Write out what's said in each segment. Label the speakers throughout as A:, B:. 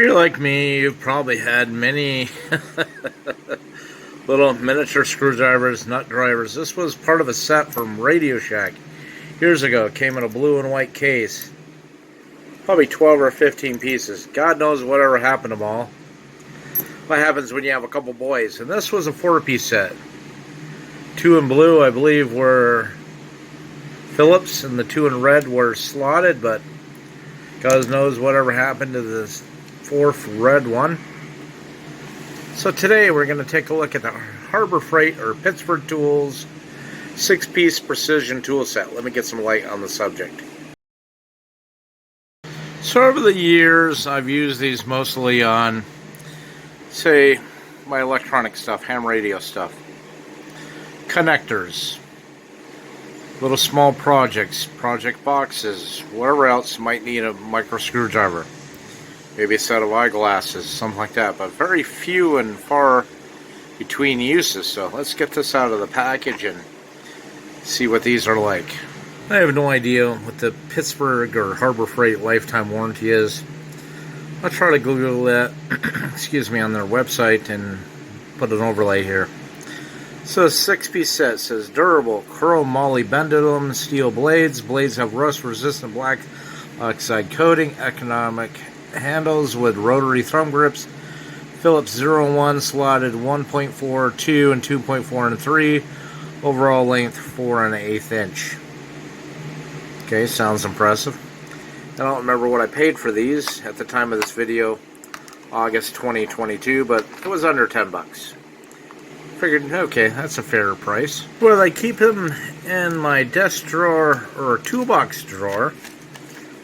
A: you're like me, you've probably had many little miniature screwdrivers, nut drivers. This was part of a set from Radio Shack years ago. It came in a blue and white case. Probably 12 or 15 pieces. God knows whatever happened to them all. What happens when you have a couple boys? And this was a 4-piece set. 2 in blue, I believe, were Phillips, and the 2 in red were slotted, but God knows whatever happened to this 4th red one. So today we're going to take a look at the Harbor Freight or Pittsburgh Tools 6-piece precision tool set. Let me get some light on the subject. So over the years, I've used these mostly on, say, my electronic stuff, ham radio stuff, connectors, little small projects, project boxes, whatever else might need a micro screwdriver, maybe a set of eyeglasses, something like that, but very few and far between uses. So let's get this out of the package and see what these are like. I have no idea what the Pittsburgh or Harbor Freight lifetime warranty is. I'll try to Google that, excuse me, on their website and put an overlay here. So, 6-piece set says durable chrome molybdenum steel blades. Blades have rust-resistant black oxide coating. Economic handles with rotary thumb grips. Phillips 0-1 slotted 1.4, 2, and 2.4 and 3. Overall length 4 1/8 inch. Okay, sounds impressive. I don't remember what I paid for these at the time of this video, August 2022, but it was under 10 bucks. Figured, okay, that's a fair price. Well, I keep them in my desk drawer or toolbox drawer.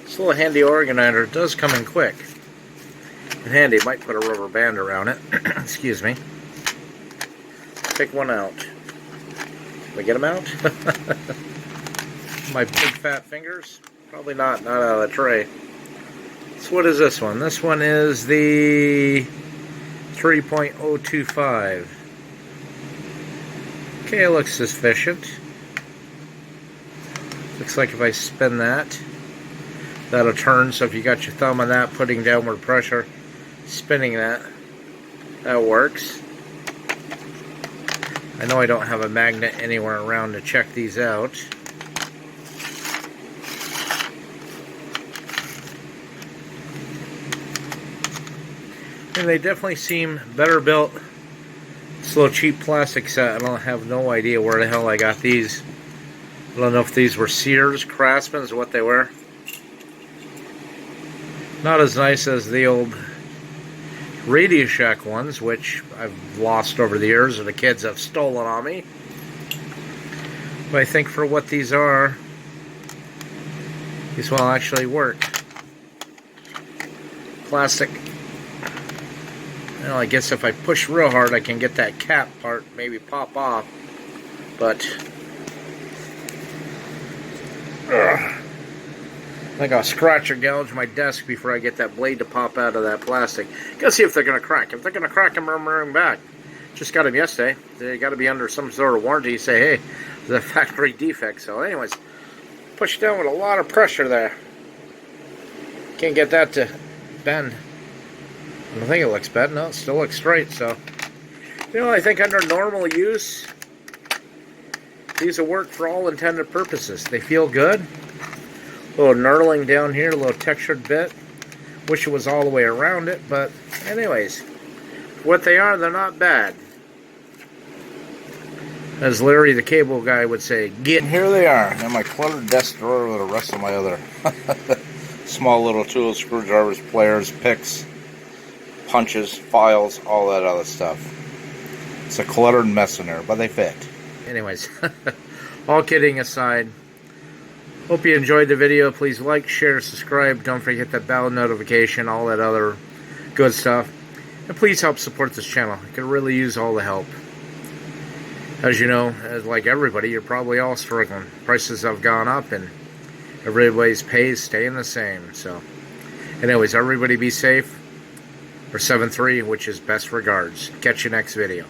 A: This little handy organizer does come in quick and handy. Might put a rubber band around it. Excuse me. Take one out. Can we get them out? My big fat fingers? Probably not out of the tray. So what is this one? This one is the 3.025. Okay, it looks sufficient. Looks like if I spin that, that'll turn. So if you got your thumb on that, putting downward pressure, spinning that, that works. I know I don't have a magnet anywhere around to check these out. And they definitely seem better built. This little cheap plastic set, I don't have no idea where the hell I got these. I don't know if these were Sears, Craftsman's, what they were. Not as nice as the old Radio Shack ones, which I've lost over the years or the kids have stolen on me. But I think for what these are, these will actually work. Plastic. Well, I guess if I push real hard, I can get that cap part maybe pop off. But I think I'll scratch or gouge my desk before I get that blade to pop out of that plastic. Gotta see if they're gonna crack. If they're gonna crack, I'm bring back. Just got them yesterday. They got to be under some sort of warranty. You say, hey, the factory defect. So, anyways, push down with a lot of pressure there. Can't get that to bend. I don't think it looks bad. No, it still looks straight. So, you know, I think under normal use, these will work for all intended purposes. They feel good. A little knurling down here, a little textured bit. Wish it was all the way around it, but anyways, what they are, they're not bad. As Larry the Cable Guy would say, get. Here they are in my cluttered desk drawer with the rest of my other small little tools, screwdrivers, pliers, picks, punches, files, all that other stuff. It's a cluttered mess in there, but they fit. Anyways, all kidding aside, hope you enjoyed the video. Please like, share, subscribe. Don't forget that bell notification, all that other good stuff. And please help support this channel. I could really use all the help. As you know, as like everybody, you're probably all struggling. Prices have gone up and everybody's pay is staying the same. So, anyways, everybody be safe. For 7-3, which is best regards. Catch you next video.